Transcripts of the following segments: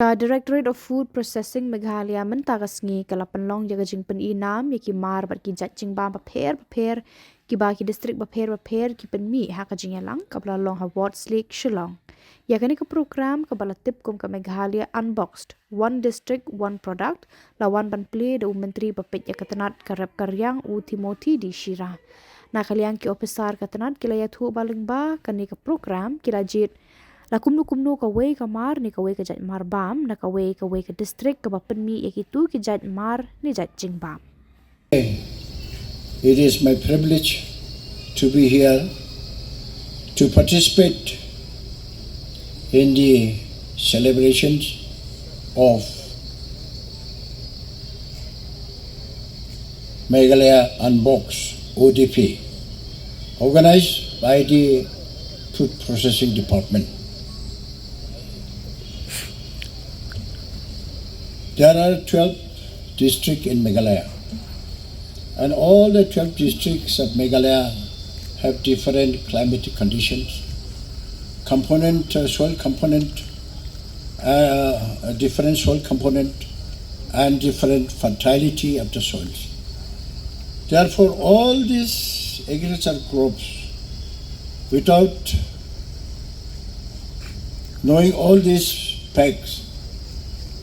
Directorate of Food Processing Meghalaya mentagasngi kalapanlong jaga jingpen inam yaki mar bat ki jat Jingbam paper ki ba ki distrik paper ki Pynmih ha ka jingelang kabla long ha ward slik Shillong. Yakani ka program kabala tip kum ka Meghalaya unboxed one district one product lawan ban play de menteri bapet yakatanat karap karyang u Timothy di Shira. Na kaliang ki officer katanat kila yathu baling ba kani ka program kila jit la kumnu ka way ka mar ni ka way ka jat mar bam na ka way ka distrik ka Pynmih yakitu ki jat mar ni jat Jingbam. It is my privilege to be here to participate in the celebrations of Meghalaya Unboxed ODP organized by the Food Processing Department. There are 12 districts in Meghalaya, and all the 12 districts of Meghalaya have different climatic conditions, soil component, different soil component, and different fertility of the soils. Therefore, all these agricultural crops, without knowing all these facts,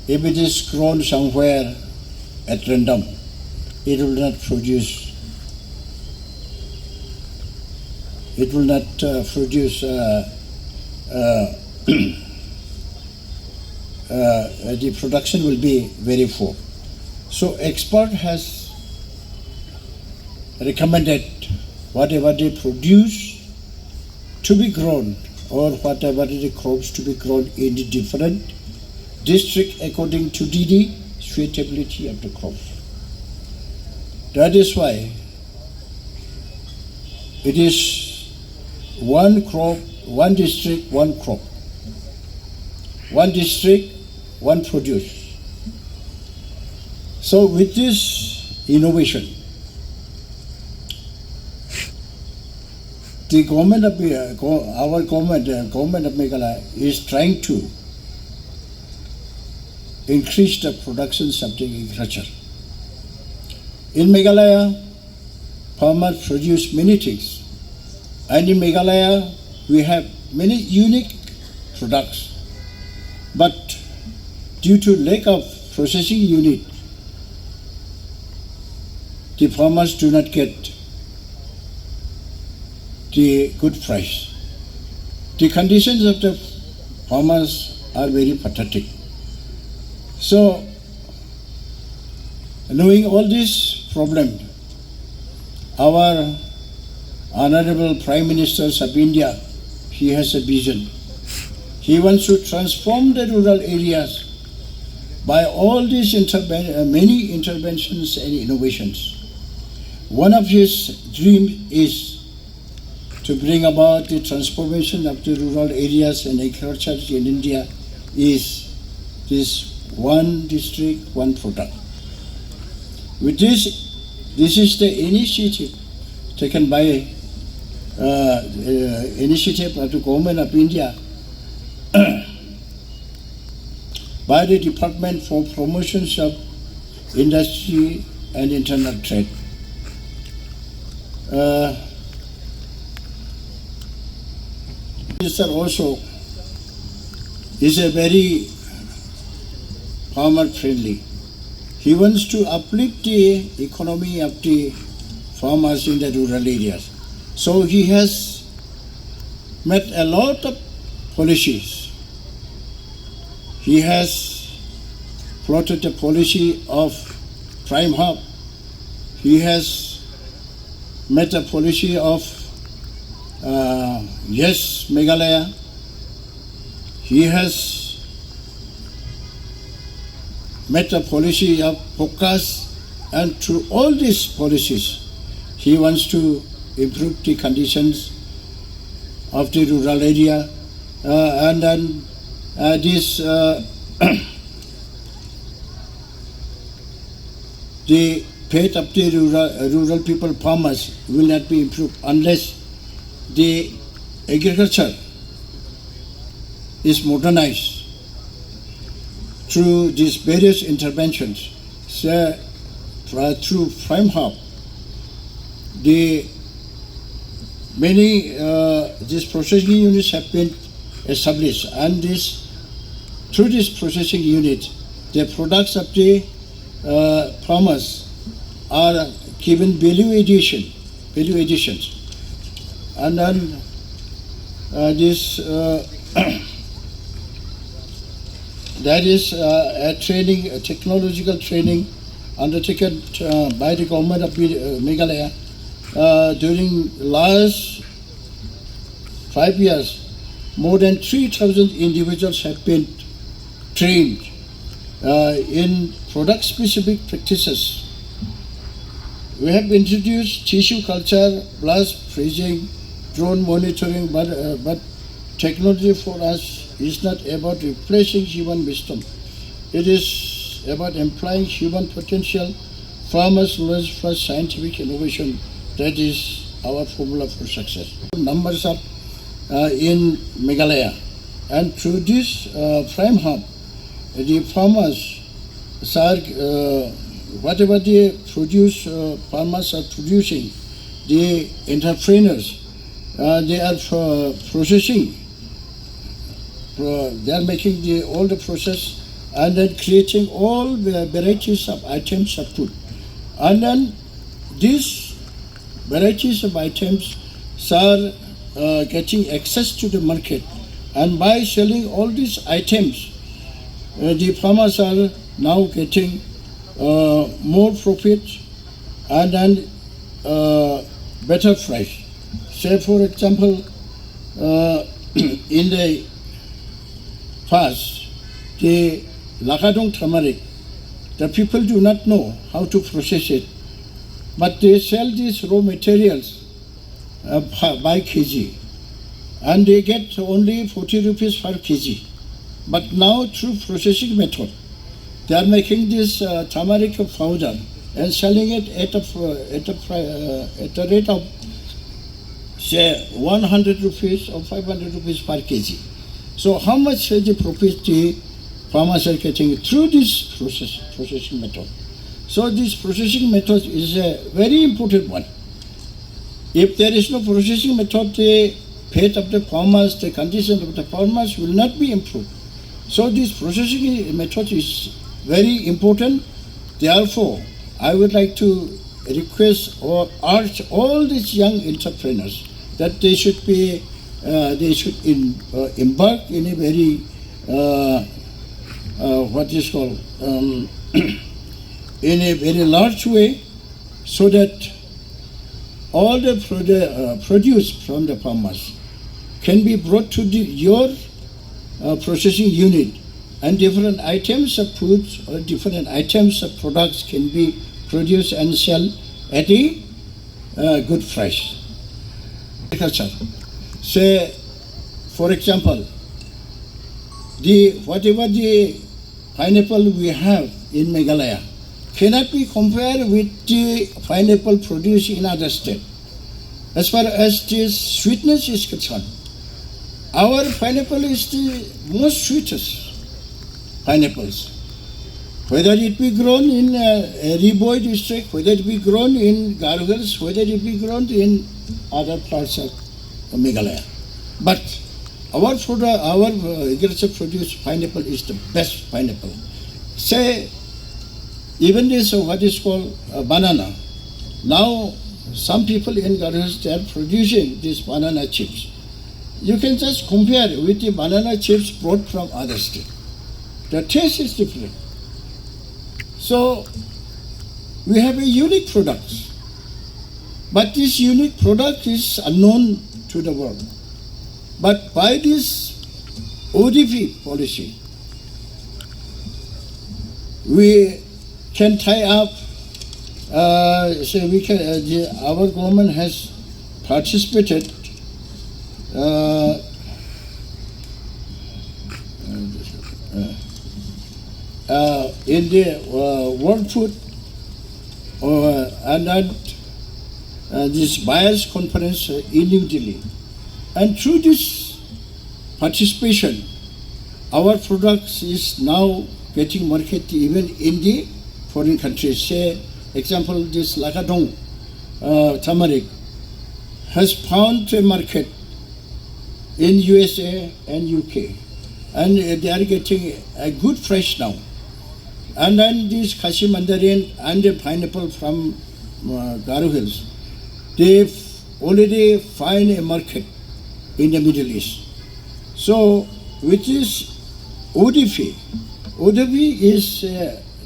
if it is grown somewhere at random, it will not produce. It will not produce. The production will be very poor. So, expert has recommended whatever they produce to be grown, or whatever the crops to be grown in the different district according to the suitability of the crops. That is why it is one crop, one district, one crop. One district, one produce. So with this innovation, the government of our government of Meghalaya is trying to increase the production of the agriculture. In Meghalaya, farmers produce many things, and in Meghalaya we have many unique products. But due to lack of processing unit, the farmers do not get the good price. The conditions of the farmers are very pathetic. So, knowing all these problems, our Honorable Prime Minister of India, he has a vision. He wants to transform the rural areas by all these many interventions and innovations. One of his dreams is to bring about the transformation of the rural areas and agriculture in India is this one district, one product. With this is the initiative taken by initiative of the government of India by the Department for Promotions of Industry and Internal Trade. Minister also is a very farmer friendly. He wants to uplift the economy of the farmers in the rural areas. So he has made a lot of policies. He has floated the policy of Prime Hub. He has made a policy of Yes Meghalaya. He has made a policy of focus, and through all these policies, he wants to improve the conditions of the rural area, and then this the fate of the rural people, farmers, will not be improved unless the agriculture is modernized. through these various interventions. So, through Prime Hub, the many these processing units have been established, and through this processing unit, the products of the farmers are given value additions, and then that is a training, a technological training undertaken by the government of Meghalaya during last 5 years. More than 3,000 individuals have been trained in product-specific practices. We have introduced tissue culture, blast freezing, drone monitoring, but technology for us is not about replacing human wisdom. It is about employing human potential, farmers' knowledge plus scientific innovation. That is our formula for success. Numbers up in Meghalaya, and through this Prime Hub, the farmers are whatever they produce, farmers are producing. The entrepreneurs, they are processing. They are making all the process and then creating all the varieties of items of food. And then these varieties of items are getting access to the market. And by selling all these items, the farmers are now getting more profit and then better price. Say, for example, in the past, the Lakadong turmeric, the people do not know how to process it, but they sell these raw materials by kg, and they get only 40 rupees per kg. But now through processing method, they are making this turmeric powder and selling it at a rate of say 100 rupees or 500 rupees per kg. So how much the profit the farmers are getting through this processing method? So this processing method is a very important one. If there is no processing method, the fate of the farmers, the condition of the farmers will not be improved. So this processing method is very important. Therefore, I would like to request or urge all these young entrepreneurs that they should embark in a very in a very large way, so that all the produce from the farmers can be brought to your processing unit, and different items of foods or different items of products can be produced and sell at a good price. Agriculture. Say, for example, whatever the pineapple we have in Meghalaya cannot be compared with the pineapple produced in other states. As far as this sweetness is concerned, our pineapple is the most sweetest pineapples. Whether it be grown in Khubor district, whether it be grown in Garhils, whether it be grown in other parts of Meghalaya. But our agriculture produced pineapple is the best pineapple. Say, even this what is called banana. Now, some people in Garhils, they are producing these banana chips. You can just compare with the banana chips brought from other states. The taste is different. So, we have a unique product. But this unique product is unknown to the world. But by this ODP policy, we can tie up, our government has participated in the World Food and this buyers conference in New Delhi. And through this participation, our products is now getting market even in the foreign countries. Say, example, this Lakadong turmeric has found a market in USA and UK, and they are getting a good price now. And then this khasi mandarin and the pineapple from Garo Hills, they already find a market in the Middle East. So, which is ODP. ODP is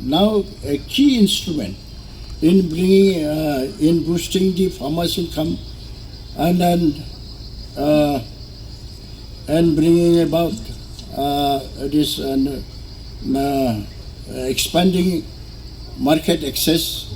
now a key instrument in bringing, in boosting the farmers' income, and then and bringing about this expanding market access.